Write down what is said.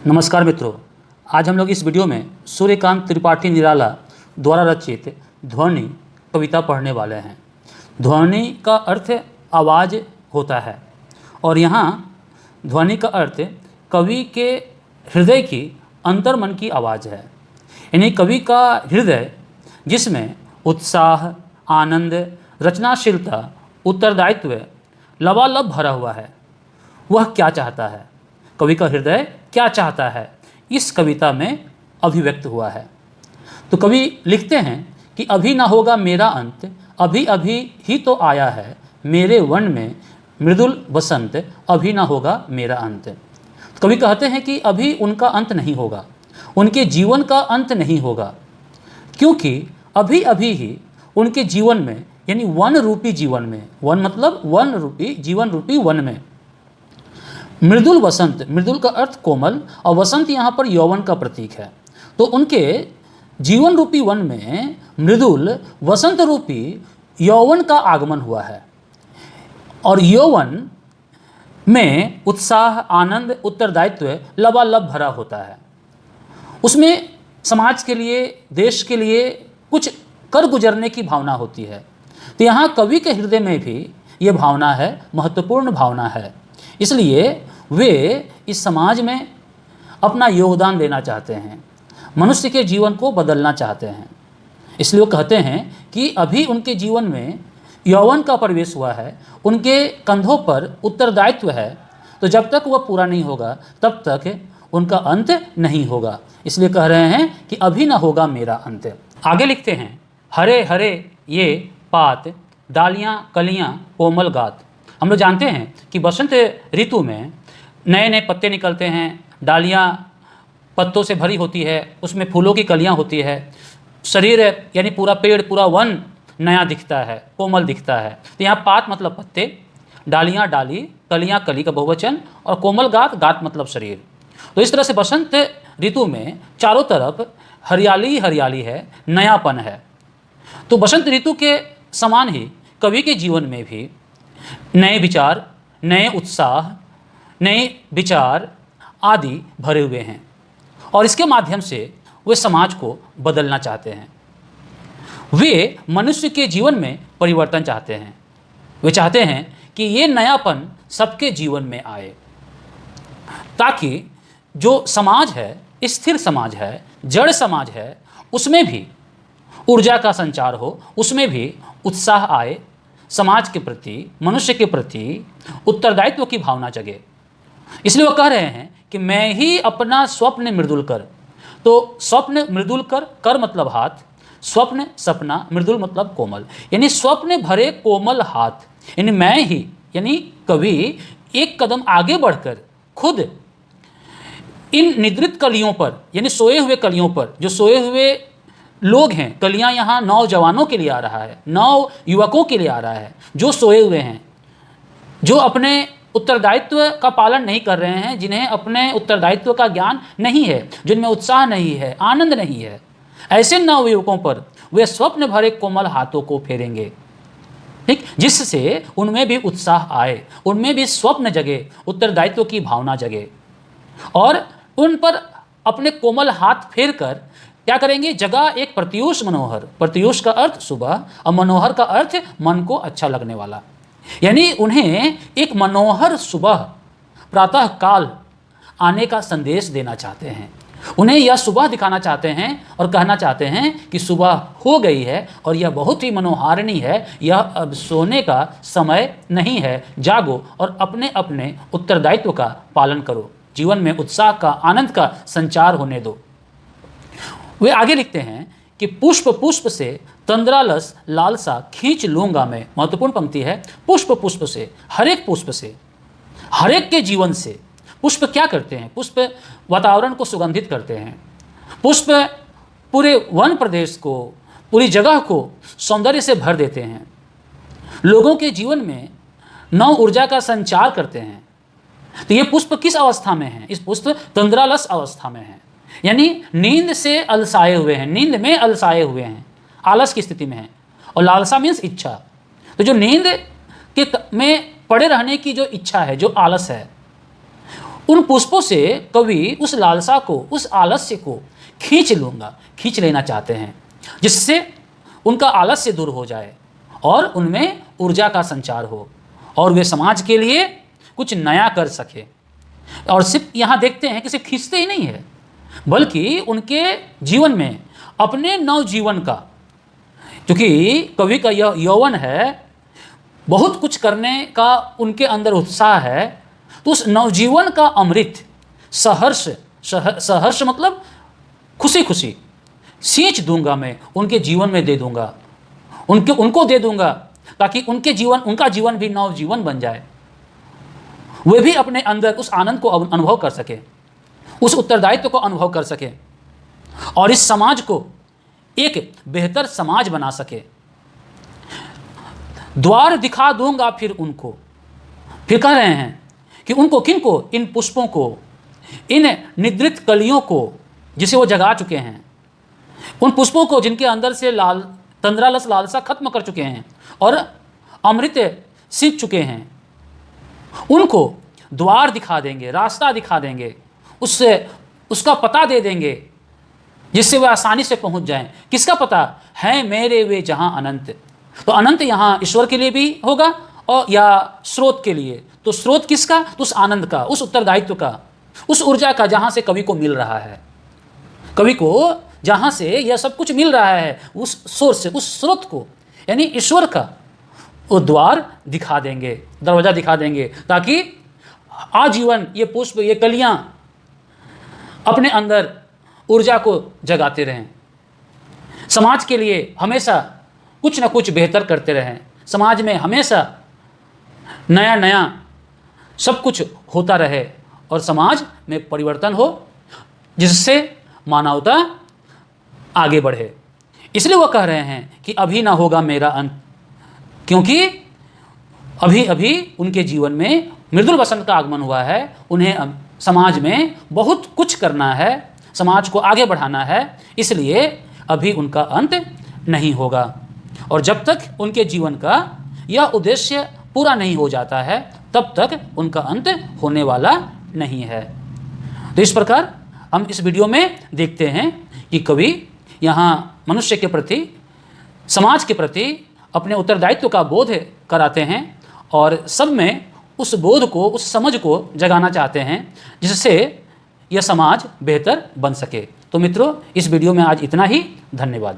नमस्कार मित्रों, आज हम लोग इस वीडियो में सूर्यकांत त्रिपाठी निराला द्वारा रचित ध्वनि कविता पढ़ने वाले हैं। ध्वनि का अर्थ आवाज़ होता है और यहाँ ध्वनि का अर्थ कवि के हृदय की अंतर्मन की आवाज़ है। यानी कवि का हृदय जिसमें उत्साह, आनंद, रचनाशीलता, उत्तरदायित्व लबालब भरा हुआ है, वह क्या चाहता है, कवि का हृदय क्या चाहता है, इस कविता में अभिव्यक्त हुआ है। तो कवि लिखते हैं कि अभी ना होगा मेरा अंत, अभी अभी ही तो आया है मेरे वन में मृदुल वसंत, अभी ना होगा मेरा अंत। तो कवि कहते हैं कि अभी उनका अंत नहीं होगा, उनके जीवन का अंत नहीं होगा, क्योंकि अभी अभी ही उनके जीवन में, यानी वन रूपी जीवन में, वन मतलब वन रूपी जीवन रूपी वन में मृदुल वसंत, मृदुल का अर्थ कोमल और वसंत यहाँ पर यौवन का प्रतीक है। तो उनके जीवन रूपी वन में मृदुल वसंत रूपी यौवन का आगमन हुआ है और यौवन में उत्साह, आनंद, उत्तरदायित्व लबालब भरा होता है। उसमें समाज के लिए, देश के लिए कुछ कर गुजरने की भावना होती है। तो यहाँ कवि के हृदय में भी ये भावना है, महत्वपूर्ण भावना है। इसलिए वे इस समाज में अपना योगदान देना चाहते हैं, मनुष्य के जीवन को बदलना चाहते हैं। इसलिए वो कहते हैं कि अभी उनके जीवन में यौवन का प्रवेश हुआ है, उनके कंधों पर उत्तरदायित्व है, तो जब तक वह पूरा नहीं होगा तब तक उनका अंत नहीं होगा। इसलिए कह रहे हैं कि अभी ना होगा मेरा अंत। आगे लिखते हैं, हरे हरे ये पात, डालियाँ कलियाँ कोमल गात। हम लोग जानते हैं कि बसंत ऋतु में नए नए पत्ते निकलते हैं, डालियाँ पत्तों से भरी होती है, उसमें फूलों की कलियाँ होती है, शरीर यानी पूरा पेड़, पूरा वन नया दिखता है, कोमल दिखता है। तो यहाँ पात मतलब पत्ते, डालियाँ डाली, कलियाँ कली का बहुवचन और कोमल गात, गात मतलब शरीर। तो इस तरह से बसंत ऋतु में चारों तरफ हरियाली हरियाली है, नयापन है। तो बसंत ऋतु के समान ही कवि के जीवन में भी नए विचार, नए उत्साह, नए विचार आदि भरे हुए हैं और इसके माध्यम से वे समाज को बदलना चाहते हैं। वे मनुष्य के जीवन में परिवर्तन चाहते हैं। वे चाहते हैं कि ये नयापन सबके जीवन में आए, ताकि जो समाज है, स्थिर समाज है, जड़ समाज है, उसमें भी ऊर्जा का संचार हो, उसमें भी उत्साह आए, समाज के प्रति, मनुष्य के प्रति उत्तरदायित्व की भावना जगे। इसलिए वो कह रहे हैं कि मैं ही अपना स्वप्न मृदुल कर। तो स्वप्न मृदुल कर, कर मतलब हाथ, स्वप्न सपना, मृदुल मतलब कोमल, यानी स्वप्न भरे कोमल हाथ। यानी मैं ही, यानी कवि एक कदम आगे बढ़कर खुद इन निद्रित कलियों पर, यानी सोए हुए कलियों पर, जो सोए हुए लोग हैं, कलियां यहाँ नौजवानों के लिए आ रहा है, नौ युवकों के लिए आ रहा है, जो सोए हुए हैं, जो अपने उत्तरदायित्व का पालन नहीं कर रहे हैं, जिन्हें अपने उत्तरदायित्व का ज्ञान नहीं है, जिनमें उत्साह नहीं है, आनंद नहीं है, ऐसे नव युवकों पर वे स्वप्न भरे कोमल हाथों को फेरेंगे, ठीक, जिससे उनमें भी उत्साह आए, उनमें भी स्वप्न जगे, उत्तरदायित्व की भावना जगे और उन पर अपने कोमल हाथ फेर कर क्या करेंगे, जगह एक प्रत्यूष मनोहर। प्रत्यूष का अर्थ सुबह और मनोहर का अर्थ मन को अच्छा लगने वाला, यानी उन्हें एक मनोहर सुबह, प्रातः काल आने का संदेश देना चाहते हैं। उन्हें यह सुबह दिखाना चाहते हैं और कहना चाहते हैं कि सुबह हो गई है और यह बहुत ही मनोहारिणी है, यह अब सोने का समय नहीं है, जागो और अपने अपने उत्तरदायित्व का पालन करो, जीवन में उत्साह का, आनंद का संचार होने दो। वे आगे लिखते हैं कि पुष्प पुष्प से तंद्रालस लालसा खींच लूंगा मैं। महत्वपूर्ण पंक्ति है, पुष्प पुष्प से, हर एक पुष्प से, हर एक के जीवन से। पुष्प क्या करते हैं? पुष्प वातावरण को सुगंधित करते हैं, पुष्प पूरे वन प्रदेश को, पूरी जगह को सौंदर्य से भर देते हैं, लोगों के जीवन में नव ऊर्जा का संचार करते हैं। तो ये पुष्प किस अवस्था में है? इस पुष्प तंद्रालस अवस्था में है, यानी नींद से अलसाए हुए हैं, नींद में अलसाए हुए हैं, आलस की स्थिति में है। और लालसा मीन्स इच्छा। तो जो नींद के में पड़े रहने की जो इच्छा है, जो आलस है, उन पुष्पों से कवि उस लालसा को, उस आलस्य को खींच लेना चाहते हैं, जिससे उनका आलस्य दूर हो जाए और उनमें ऊर्जा का संचार हो और वे समाज के लिए कुछ नया कर सके। और सिर्फ यहाँ देखते हैं कि सिर्फ खींचते ही नहीं है, बल्कि उनके जीवन में अपने नवजीवन का, क्योंकि कवि का यह यौवन है, बहुत कुछ करने का उनके अंदर उत्साह है, तो उस नवजीवन का अमृत सहर्ष मतलब खुशी खुशी सींच दूंगा, मैं उनके जीवन में दे दूंगा, उनको दे दूंगा, ताकि उनका जीवन भी नवजीवन बन जाए, वे भी अपने अंदर उस आनंद को अनुभव कर सके, उस उत्तरदायित्व को अनुभव कर सके और इस समाज को एक बेहतर समाज बना सके। द्वार दिखा दूंगा फिर उनको, फिर कह रहे हैं कि उनको, किनको, इन पुष्पों को, इन निद्रित कलियों को जिसे वो जगा चुके हैं, उन पुष्पों को जिनके अंदर से तंद्रालस लालसा खत्म कर चुके हैं और अमृत सींच चुके हैं, उनको द्वार दिखा देंगे, रास्ता दिखा देंगे, उसका पता दे देंगे, जिससे वे आसानी से पहुंच जाएं। किसका पता है? मेरे वे जहां अनंत। तो अनंत यहाँ ईश्वर के लिए भी होगा और या स्रोत के लिए। तो स्रोत किसका? तो उस आनंद का, उस उत्तरदायित्व का, उस ऊर्जा का, जहाँ से कवि को मिल रहा है, कवि को जहाँ से यह सब कुछ मिल रहा है, उस सोर्स से, उस स्रोत को, यानी ईश्वर का वो द्वार दिखा देंगे, दरवाज़ा दिखा देंगे, ताकि आजीवन ये पुष्प, ये कलियाँ अपने अंदर ऊर्जा को जगाते रहें, समाज के लिए हमेशा कुछ ना कुछ बेहतर करते रहें, समाज में हमेशा नया नया सब कुछ होता रहे और समाज में परिवर्तन हो, जिससे मानवता आगे बढ़े। इसलिए वो कह रहे हैं कि अभी ना होगा मेरा अंत, क्योंकि अभी अभी उनके जीवन में मृदुल वसंत का आगमन हुआ है, उन्हें समाज में बहुत कुछ करना है, समाज को आगे बढ़ाना है, इसलिए अभी उनका अंत नहीं होगा। और जब तक उनके जीवन का यह उद्देश्य पूरा नहीं हो जाता है, तब तक उनका अंत होने वाला नहीं है। तो इस प्रकार हम इस वीडियो में देखते हैं कि कवि यहाँ मनुष्य के प्रति, समाज के प्रति अपने उत्तरदायित्व का बोध कराते हैं और सब में उस बोध को, उस समझ को जगाना चाहते हैं, जिससे यह समाज बेहतर बन सके। तो मित्रों, इस वीडियो में आज इतना ही। धन्यवाद।